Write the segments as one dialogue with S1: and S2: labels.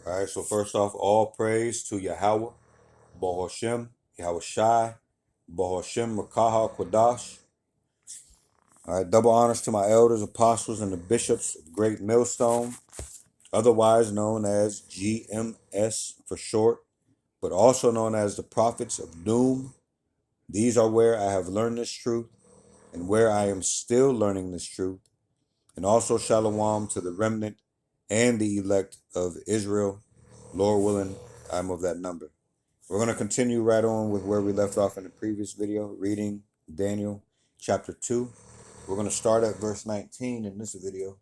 S1: All right, so first off, all praise to Yahweh, Bahashem, Yahweh Shai, Bahashem, Rakaha, Kwadash. All right, double honors to my elders, apostles, and the bishops of Great Millstone, otherwise known as GMS for short, but also known as the prophets of doom. These are where I have learned this truth and where I am still learning this truth. And also shalom to the remnant and the elect of Israel. Lord willing, I'm of that number. We're going to continue right on with where we left off in the previous video, reading Daniel chapter 2. We're going to start at verse 19 in this video,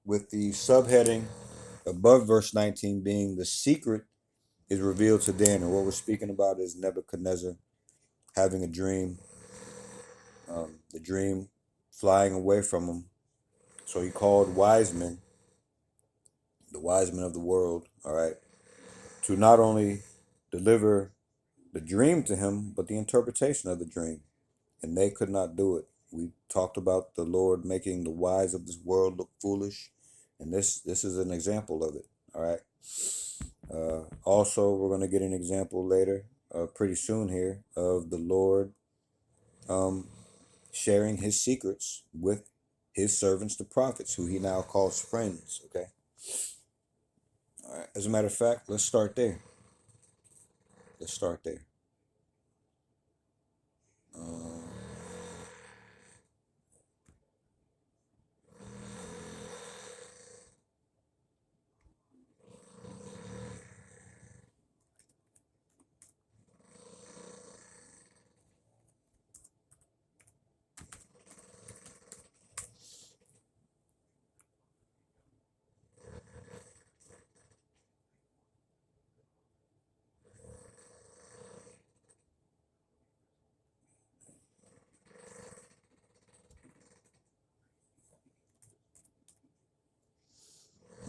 S1: with the subheading above verse 19 being the secret is revealed to Daniel. What we're speaking about is Nebuchadnezzar having a dream, the dream flying away from him. So he called wise men, the wise men of the world, all right, to not only deliver the dream to him, but the interpretation of the dream. And they could not do it. We talked about the Lord making the wise of this world look foolish, and this is an example of it. All right. Also, we're going to get an example later, pretty soon here, of the Lord sharing his secrets with his servants, the prophets, who he now calls friends. Okay. All right. As a matter of fact, let's start there. Let's start there.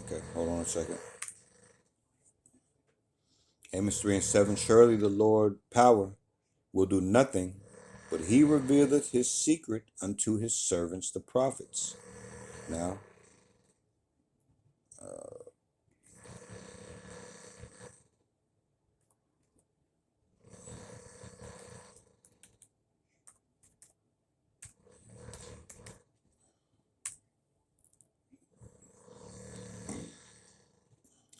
S1: Okay, hold on a second. Amos 3 and 7. Surely the Lord power will do nothing, but he revealeth his secret unto his servants the prophets. Now,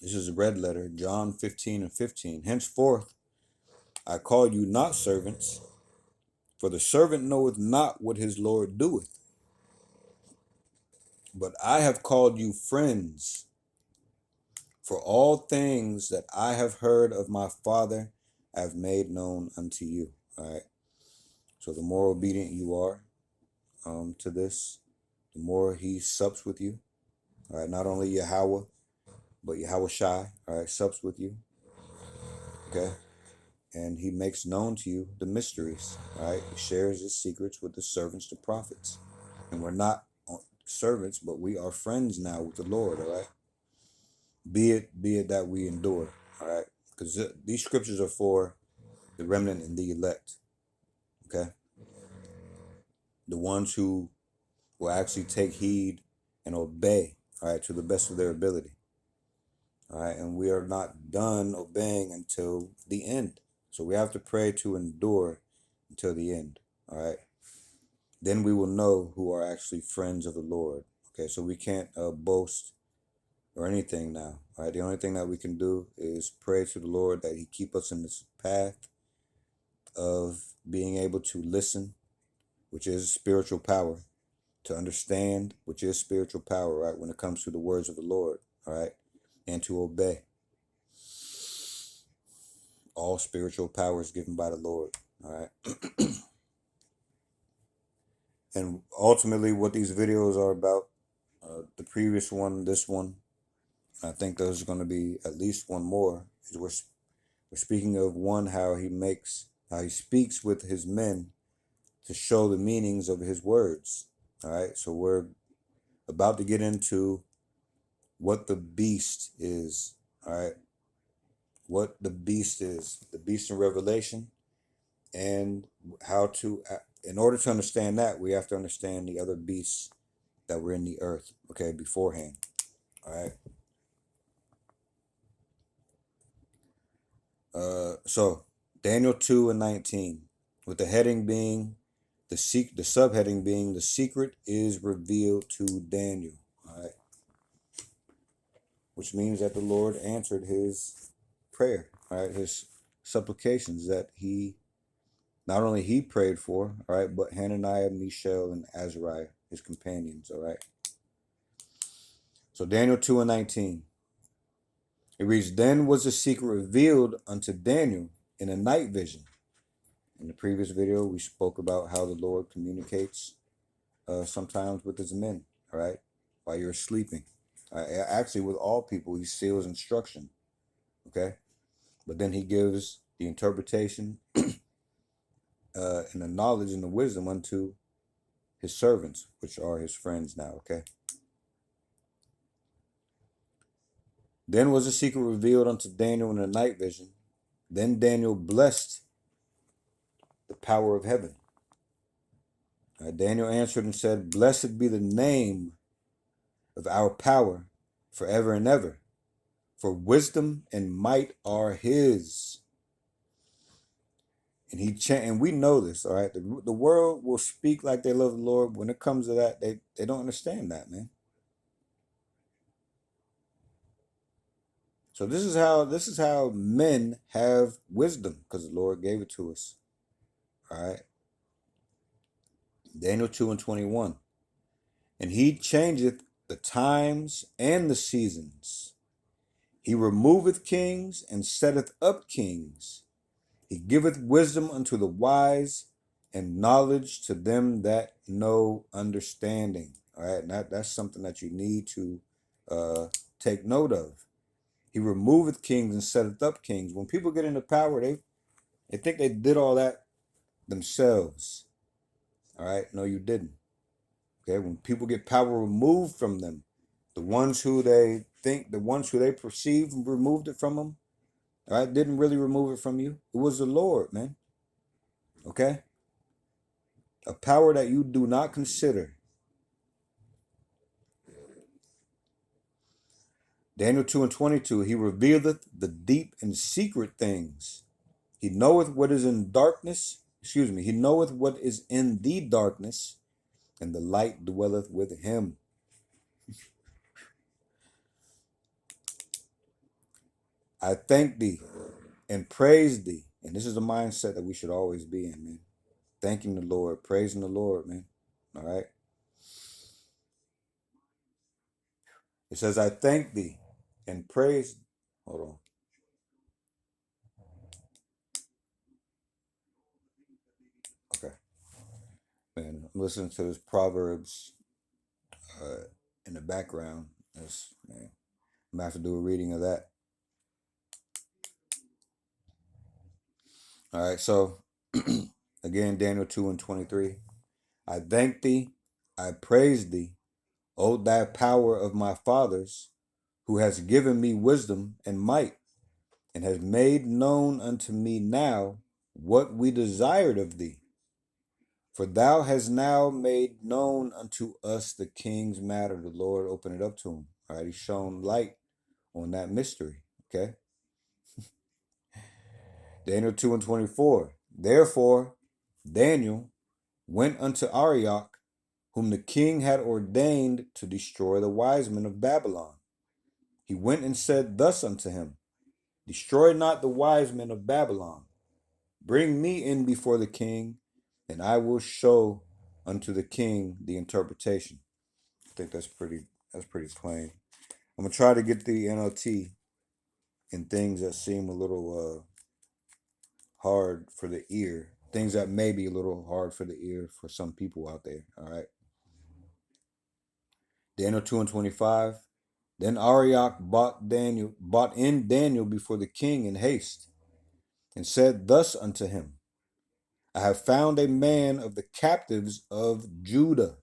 S1: this is a red letter, John 15 and 15. Henceforth I call you not servants, for the servant knoweth not what his Lord doeth. But I have called you friends, for all things that I have heard of my Father I have made known unto you. All right. So the more obedient you are to this, the more he sups with you. All right. Not only Yahweh, but Yahweh Shai, all right, sups with you. Okay. And he makes known to you the mysteries. All right. He shares his secrets with the servants, the prophets. And we're not servants, but we are friends now with the Lord. All right. Be it that we endure. All right. Because these scriptures are for the remnant and the elect. Okay. The ones who will actually take heed and obey. All right. To the best of their ability. All right. And we are not done obeying until the end. So we have to pray to endure until the end. All right. Then we will know who are actually friends of the Lord. Okay. So we can't boast or anything now. All right. The only thing that we can do is pray to the Lord that he keep us in this path of being able to listen, which is spiritual power, to understand, which is spiritual power, right? When it comes to the words of the Lord. All right. And to obey. All spiritual power is given by the Lord. All right. And ultimately, what these videos are about, the previous one, this one, I think there's going to be at least one more. Is we're speaking of one, how he speaks with his men to show the meanings of his words. All right. So we're about to get into what the beast is. All right. What the beast is, the beast in Revelation, and how to, in order to understand that, we have to understand the other beasts that were in the earth, okay, beforehand. All right. So Daniel 2 and 19, with the heading being the subheading being the secret is revealed to Daniel. All right, which means that the Lord answered his prayer. All right, his supplications that he not only he prayed for, all right, but Hananiah, Mishael, and Azariah, his companions. All right. So Daniel 2 and 19. It reads, Then was the secret revealed unto Daniel in a night vision. In the previous video, we spoke about how the Lord communicates sometimes with his men, all right, while you're sleeping. Actually, with all people, he seals instruction, okay? But then he gives the interpretation and the knowledge and the wisdom unto his servants, which are his friends now, okay? Then was the secret revealed unto Daniel in a night vision. Then Daniel blessed the power of heaven. Daniel answered and said, Blessed be the name of our power forever and ever, for wisdom and might are his. And we know this, all right? The world will speak like they love the Lord. When it comes to that, they don't understand that, man. So this is how men have wisdom, because the Lord gave it to us. All right. Daniel 2 and 21. And he changeth the times and the seasons. He removeth kings and setteth up kings. He giveth wisdom unto the wise and knowledge to them that know understanding. All right, and that's something that you need to take note of. He removeth kings and setteth up kings. When people get into power, they think they did all that themselves. All right, no, you didn't. Okay, when people get power removed from them, the ones who they perceived removed it from them, all right, didn't really remove it from you. It was the Lord, man. Okay? A power that you do not consider. Daniel 2 and 22, he revealeth the deep and secret things. He knoweth what is in darkness. He knoweth what is in the darkness, and the light dwelleth with him. I thank thee and praise thee. And this is the mindset that we should always be in, man. Thanking the Lord, praising the Lord, man. All right. It says, I thank thee and praise. Hold on. Okay. Man, I'm listening to this Proverbs in the background. That's, man, I'm gonna have to do a reading of that. All right. So, again, Daniel 2 and 23. I thank thee, I praise thee, O thou power of my fathers, who has given me wisdom and might, and has made known unto me now what we desired of thee. For thou hast now made known unto us the king's matter. The Lord opened it up to him. All right, he's shown light on that mystery. Okay. Daniel 2 and 24. Therefore, Daniel went unto Arioch, whom the king had ordained to destroy the wise men of Babylon. He went and said thus unto him, Destroy not the wise men of Babylon. Bring me in before the king, and I will show unto the king the interpretation. I think that's pretty plain. I'm gonna try to get the NLT in things that seem a little hard for the ear. Things that may be a little hard for the ear for some people out there. All right. Daniel 2 and 25. Then Arioch brought in Daniel before the king in haste, and said thus unto him, I have found a man of the captives of Judah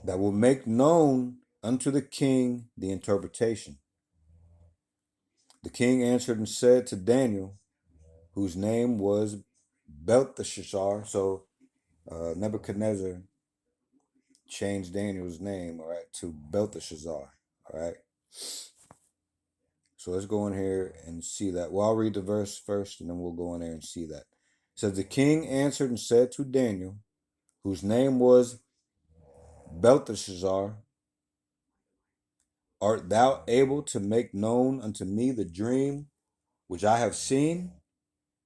S1: that will make known unto the king the interpretation. The king answered and said to Daniel, whose name was Belteshazzar. So Nebuchadnezzar changed Daniel's name, all right, to Belteshazzar, all right. So let's go in here and see that. Well, I'll read the verse first, and then we'll go in there and see that. It says, the king answered and said to Daniel, whose name was Belteshazzar, art thou able to make known unto me the dream which I have seen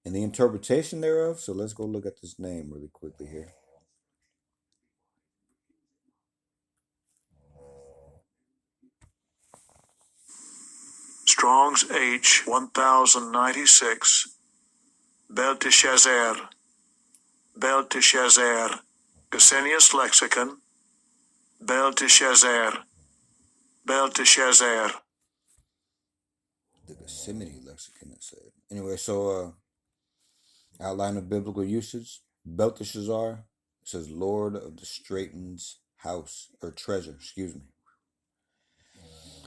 S1: and the interpretation thereof? So let's go look at this name really quickly here.
S2: Strong's H 1096. Belteshazzar. Belteshazzar. Gesenius Lexicon. Belteshazzar. Belteshazzar.
S1: The Gethsemane lexicon, it said. Anyway, so outline of biblical usage. Belteshazzar, it says Lord of the Straiten's house, or treasure, excuse me.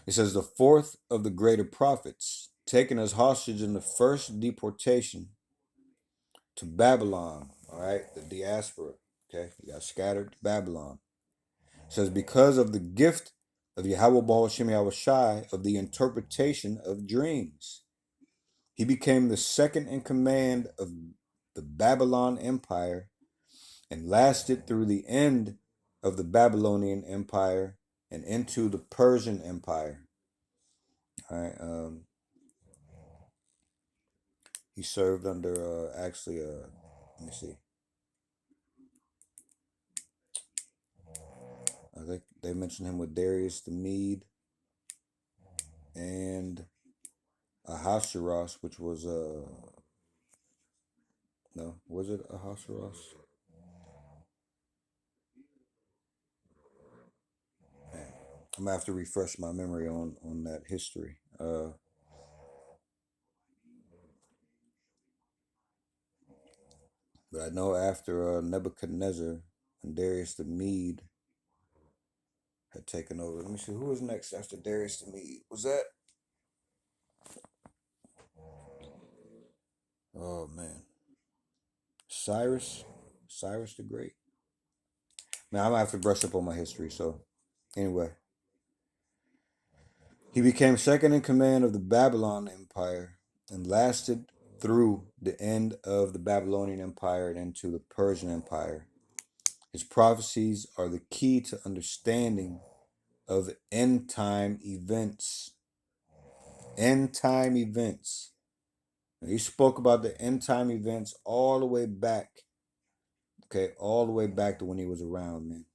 S1: It says the fourth of the greater prophets, taken as hostage in the first deportation to Babylon, all right, the diaspora, okay, he got scattered to Babylon. It says because of the gift of Yahweh Baal Shem Yahweh Shai of the interpretation of dreams. He became the second in command of the Babylon Empire and lasted through the end of the Babylonian Empire and into the Persian Empire. All right. He served under let me see. I think they mentioned him with Darius the Mede and Ahasuerus, which was no, was it Ahasuerus? Man, I'm gonna have to refresh my memory on that history. But I know after Nebuchadnezzar and Darius the Mede had taken over. Let me see who was next after Darius the Mede. Was that? Oh man, Cyrus the Great. Man, I'm gonna have to brush up on my history. So, anyway, he became second in command of the Babylon Empire and lasted through the end of the Babylonian Empire and into the Persian Empire. His prophecies are the key to understanding of end time events. End time events. Now, he spoke about the end time events all the way back. Okay, all the way back to when he was around, man.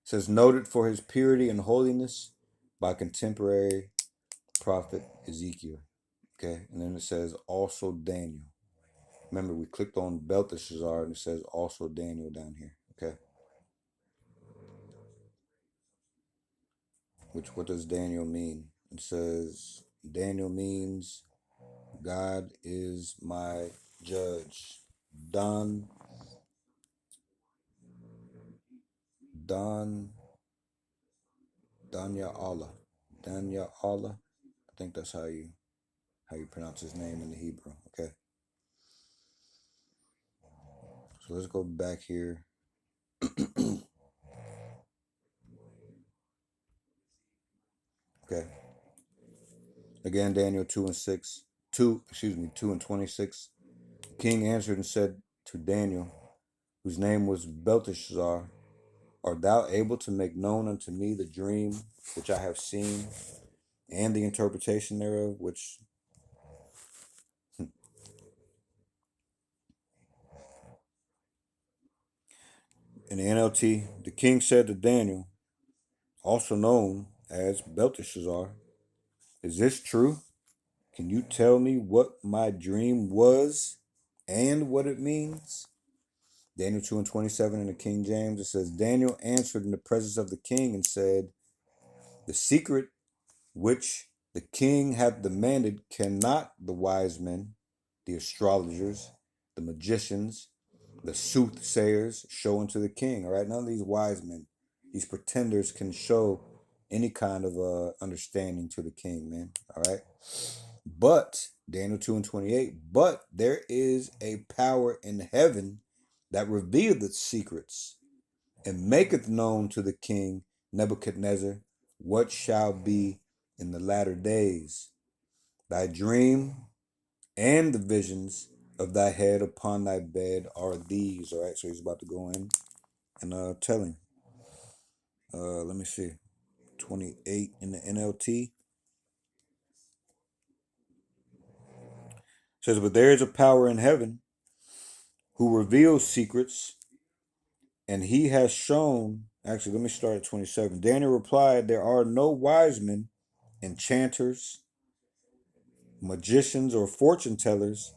S1: It says noted for his purity and holiness by contemporary prophet Ezekiel. Okay, and then it says also Daniel. Remember, we clicked on Belteshazzar and it says also Daniel down here. Okay. What does Daniel mean? It says Daniel means God is my judge. Danya Allah. Danya Allah. I think that's how you pronounce his name in the Hebrew. Okay. So let's go back here. Okay. Again, Daniel 2 and 26. The king answered and said to Daniel, whose name was Belteshazzar, art thou able to make known unto me the dream which I have seen and the interpretation thereof? Which in the NLT, the king said to Daniel, also known as Belteshazzar, is this true? Can you tell me what my dream was and what it means? Daniel 2 and 27 in the King James, it says, Daniel answered in the presence of the king and said, the secret which the king hath demanded cannot the wise men, the astrologers, the magicians, the soothsayers show unto the king. All right, none of these wise men, these pretenders can show any kind of understanding to the king, man. All right. But, Daniel 2 and 28, but there is a power in heaven that revealeth secrets and maketh known to the king Nebuchadnezzar what shall be in the latter days. Thy dream and the visions of thy head upon thy bed are these. All right, so he's about to go in and tell him. Let me see. 28 in the NLT says, but there is a power in heaven who reveals secrets, and he has shown. Actually, let me start at 27. Daniel replied, there are no wise men, enchanters, magicians, or fortune tellers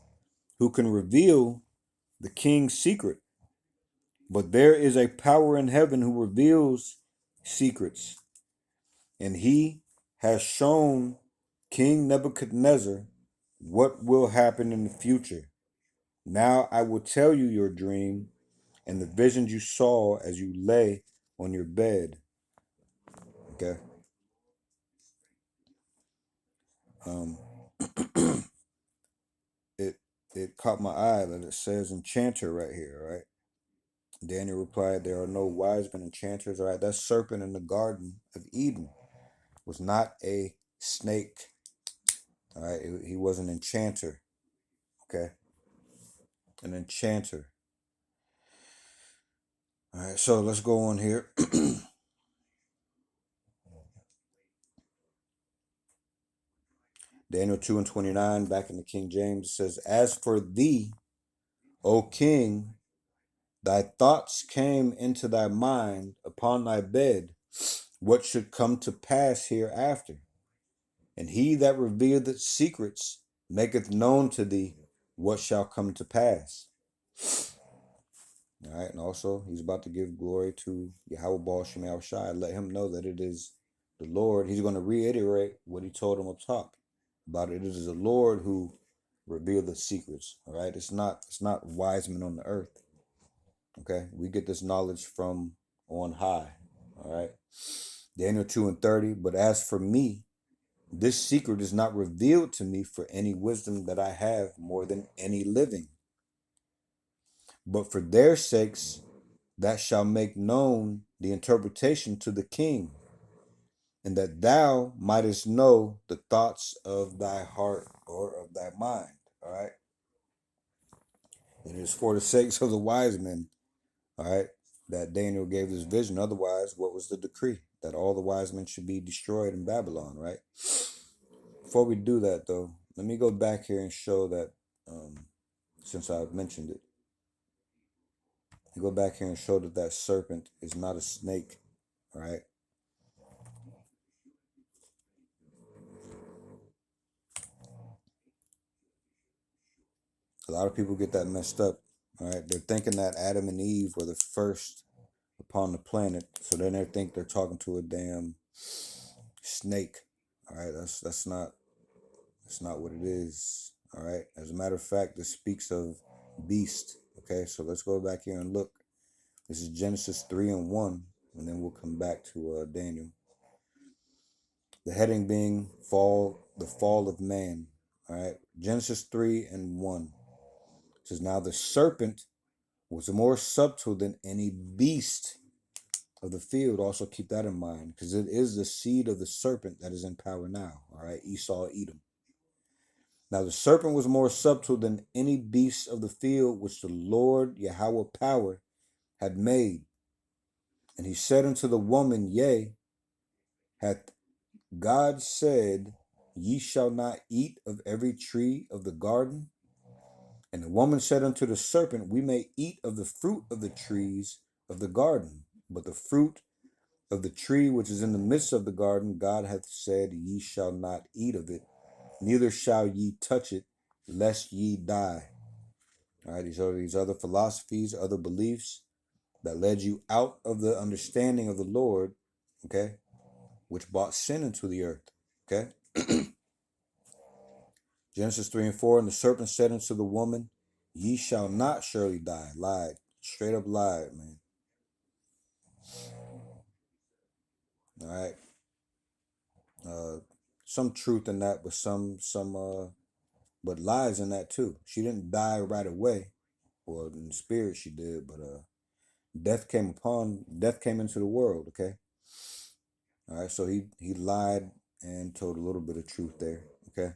S1: who can reveal the king's secret. But there is a power in heaven who reveals secrets, and he has shown King Nebuchadnezzar what will happen in the future. Now I will tell you your dream and the visions you saw as you lay on your bed. Okay. It it caught my eye that it says enchanter right here, right? Daniel replied, there are no wise men enchanters. All right, that serpent in the Garden of Eden was not a snake. All right, he was an enchanter. Okay, an enchanter. All right, so let's go on here. Daniel 2 and 29, back in the King James, says, as for thee, O king, thy thoughts came into thy mind upon thy bed, what should come to pass hereafter. And he that revealeth secrets maketh known to thee what shall come to pass. All right, and also he's about to give glory to Yahweh Baal Shem Shai. Let him know that it is the Lord. He's going to reiterate what he told him up top about it. It is the Lord who revealed the secrets. All right, it's not wise men on the earth. Okay, we get this knowledge from on high. All right, Daniel 2 and 30. But as for me, this secret is not revealed to me for any wisdom that I have more than any living, but for their sakes that shall make known the interpretation to the king, and that thou mightest know the thoughts of thy heart or of thy mind. All right. It is for the sakes of the wise men, all right, that Daniel gave this vision. Otherwise, what was the decree? That all the wise men should be destroyed in Babylon, right? Before we do that, though, let me go back here and show that, since I've mentioned it, go back here and show that that serpent is not a snake, all right? A lot of people get that messed up, all right? They're thinking that Adam and Eve were the first upon the planet, so then they think they're talking to a damn snake, all right? That's not what it is, all right? As a matter of fact, this speaks of beast, okay? So let's go back here and look. This is Genesis 3 and 1, and then we'll come back to Daniel. The heading being the fall of man, all right? Genesis 3 and 1. It says, now the serpent was more subtle than any beast of the field. Also keep that in mind, because it is the seed of the serpent that is in power now. All right, Esau, Edom. Now the serpent was more subtle than any beast of the field which the Lord Yahweh power had made. And he said unto the woman, yea, hath God said, ye shall not eat of every tree of the garden? And the woman said unto the serpent, we may eat of the fruit of the trees of the garden, but the fruit of the tree which is in the midst of the garden, God hath said, ye shall not eat of it, neither shall ye touch it, lest ye die. All right, these are these other philosophies, other beliefs that led you out of the understanding of the Lord, okay, which brought sin into the earth, okay? Genesis 3 and 4, and the serpent said unto the woman, ye shall not surely die. Lied. Straight up lied, man. All right. Some truth in that, but lies in that too. She didn't die right away. Well, in spirit she did, but death came into the world, okay? All right, so he lied and told a little bit of truth there, okay?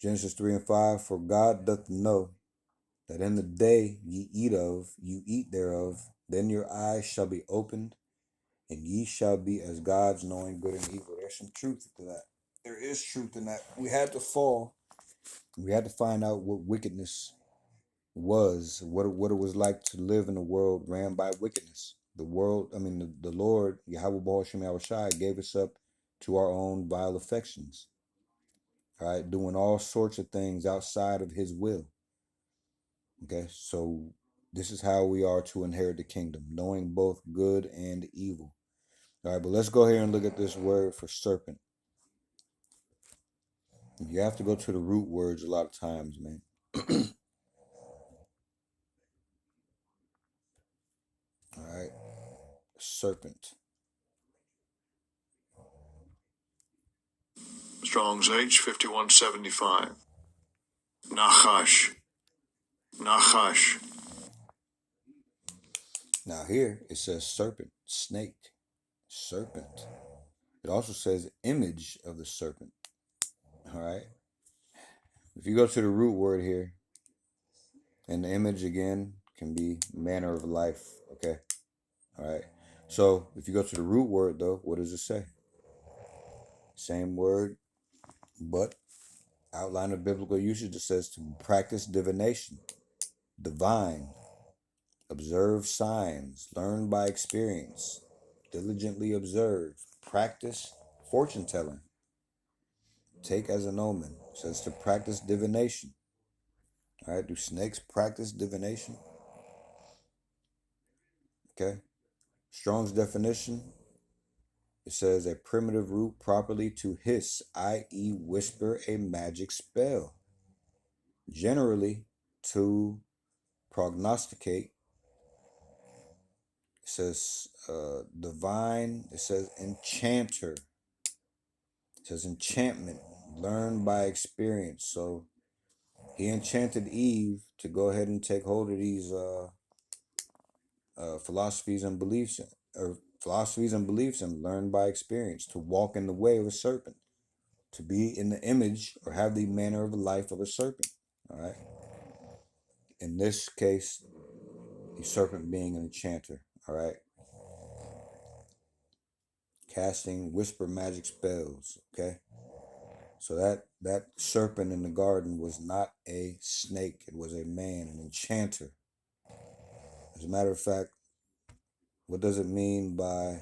S1: Genesis 3 and 5, for God doth know that in the day you eat thereof, then your eyes shall be opened, and ye shall be as gods, knowing good and evil. There's some truth to that. There is truth in that. We had to fall. We had to find out what wickedness was, what it was like to live in a world ran by wickedness. The world, the Lord, Yahweh Baal Shem Yahushai, gave us up to our own vile affections. All right, doing all sorts of things outside of his will. Okay, so this is how we are to inherit the kingdom, knowing both good and evil. All right, but let's go here and look at this word for serpent. You have to go to the root words a lot of times, man. All right, serpent.
S2: Strong's H 5175. Nachash. Nachash.
S1: Now here it says serpent, snake, serpent. It also says image of the serpent. All right. If you go to the root word here, and the image again can be manner of life. Okay. All right. So if you go to the root word though, what does it say? Same word, but outline of biblical usage, it says to practice divination, divine, observe signs, learn by experience, diligently observe, practice fortune telling, take as an omen. It says to practice divination. All right, do snakes practice divination? Okay. Strong's definition, it says a primitive root properly to hiss, i.e., whisper a magic spell. Generally, to prognosticate. It says divine. It says enchanter. It says enchantment, learned by experience. So he enchanted Eve to go ahead and take hold of these philosophies and beliefs, and learn by experience, to walk in the way of a serpent, to be in the image or have the manner of life of a serpent. All right. In this case, the serpent being an enchanter. All right. Casting whisper magic spells. Okay. So that serpent in the garden was not a snake. It was a man, an enchanter. As a matter of fact, what does it mean by...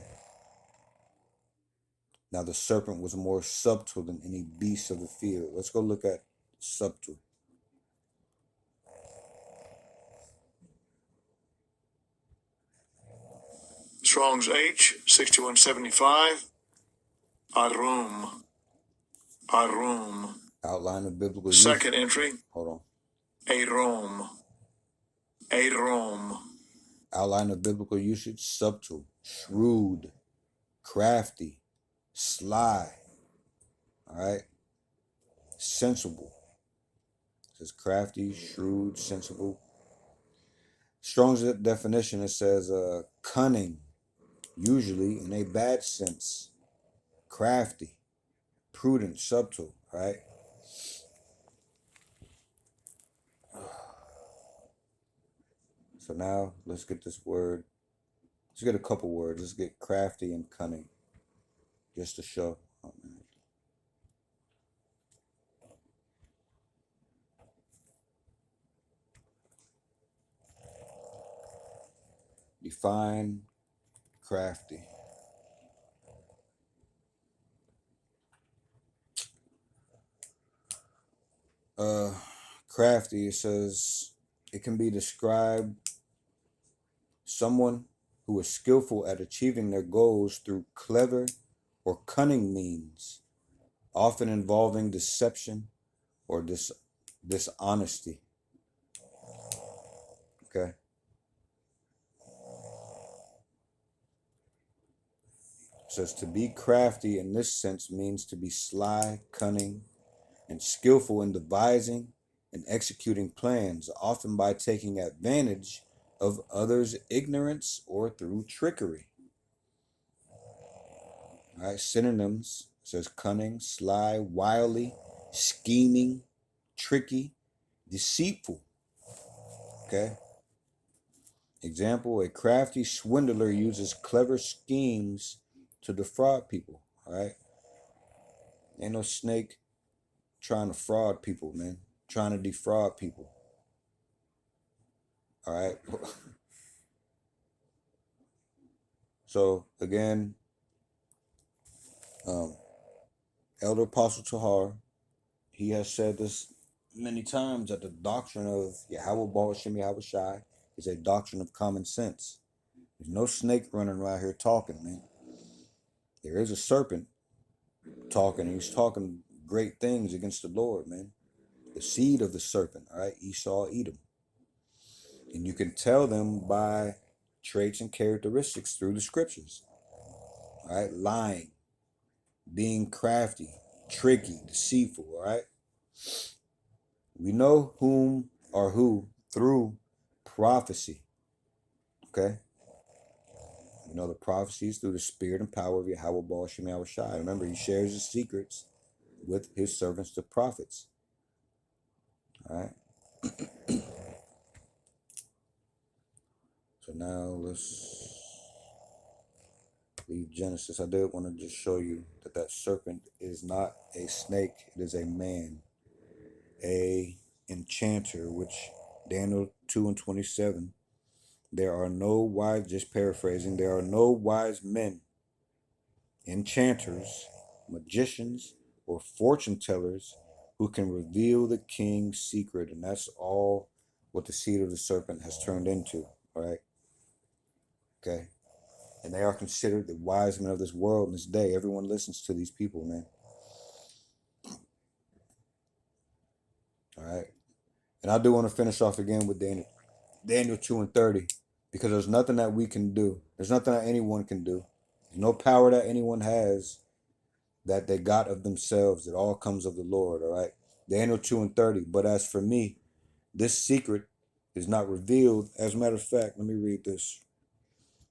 S1: Now the serpent was more subtle than any beast of the field. Let's go look at subtle.
S2: Strong's H 6175. Arum. Arum.
S1: Outline of biblical
S2: Second
S1: usage.
S2: entry.
S1: Hold on.
S2: Arum. Arum.
S1: Outline of biblical usage: subtle, shrewd, crafty, sly. All right. Sensible. It says crafty, shrewd, sensible. Strong's definition, it says cunning, usually in a bad sense. Crafty, prudent, subtle, right? So now let's get this word. Let's get a couple words. Let's get crafty and cunning, just to show. Oh, man. Define crafty. Crafty, it says it can be described someone who is skillful at achieving their goals through clever or cunning means, often involving deception or dishonesty. Okay. It says to be crafty in this sense means to be sly, cunning, and skillful in devising and executing plans, often by taking advantage of others' ignorance or through trickery. All right, synonyms: it says cunning, sly, wily, scheming, tricky, deceitful. Okay. Example, a crafty swindler uses clever schemes to defraud people. All right. Ain't no snake trying to fraud people, man. Trying to defraud people. All right. So again, Elder Apostle Tahar, he has said this many times, that the doctrine of Yahweh Baal Shem Yahweh Shai is a doctrine of common sense. There's no snake running around here talking, man. There is a serpent talking. He's talking great things against the Lord, man. The seed of the serpent, all right? Esau, Edom. And you can tell them by traits and characteristics through the scriptures. All right? Lying, being crafty, tricky, deceitful, all right? We know whom or who through prophecy. Okay? You know the prophecies through the spirit and power of Yahweh Baal Shem Yahweh Shai. Remember, he shares his secrets with his servants, the prophets. All right? So now let's leave Genesis. I did want to just show you that that serpent is not a snake. It is a man, a enchanter, which Daniel 2:27. There are no wise, just paraphrasing, there are no wise men, enchanters, magicians, or fortune tellers who can reveal the king's secret. And that's all what the seed of the serpent has turned into, all right? Okay. And they are considered the wise men of this world in this day. Everyone listens to these people, man. All right. And I do want to finish off again with Daniel 2:30, because there's nothing that we can do. There's nothing that anyone can do. There's no power that anyone has that they got of themselves. It all comes of the Lord, all right? Daniel 2:30. But as for me, this secret is not revealed. As a matter of fact, let me read this.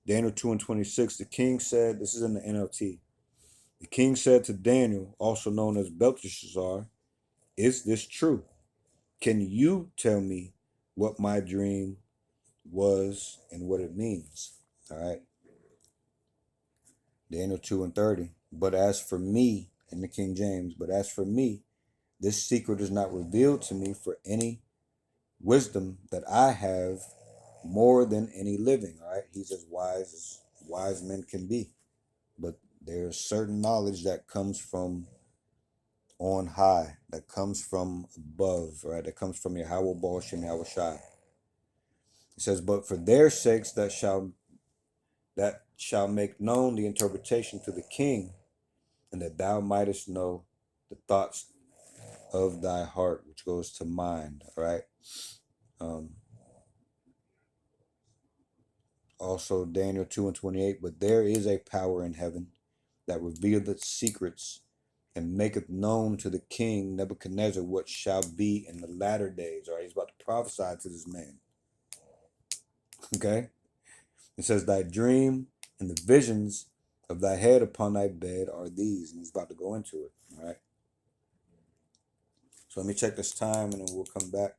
S1: Daniel 2:26. The king said, this is in the NLT. The king said to Daniel, also known as Belteshazzar, is this true? Can you tell me what my dream was and what it means? All right. Daniel 2:30. But as for me, in the King James, but as for me, this secret is not revealed to me for any wisdom that I have more than any living. All right. He's as wise men can be. But there's certain knowledge that comes from on high, that comes from above, right? That comes from Yahweh Baal Shem Yahweh Shai. It says, but for their sakes that shall make known the interpretation to the king, and that thou mightest know the thoughts of thy heart, which goes to mind, all right? Also Daniel 2:28, but there is a power in heaven that revealeth secrets and maketh known to the king Nebuchadnezzar what shall be in the latter days. All right, he's about to prophesy to this man. Okay? It says, thy dream and the visions of thy head upon thy bed are these. And he's about to go into it. All right? So let me check this time and then we'll come back.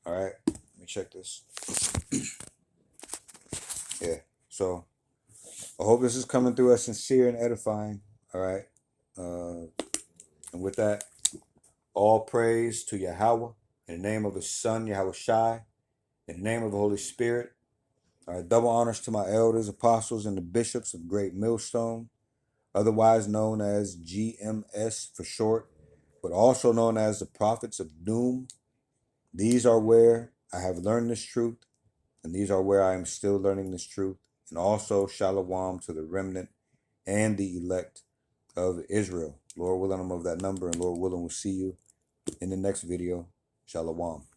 S1: All right? Let me check this. Yeah. So I hope this is coming through as sincere and edifying. All right? And with that, all praise to Yahweh in the name of his son, Yahweh Shai, in the name of the Holy Spirit. All right, double honors to my elders, apostles, and the bishops of Great Millstone, otherwise known as GMS for short, but also known as the prophets of doom. These are where I have learned this truth, and these are where I am still learning this truth, and also shalom to the remnant and the elect of Israel. Lord willing, I'm of that number, and Lord willing, we'll see you in the next video. Shalom.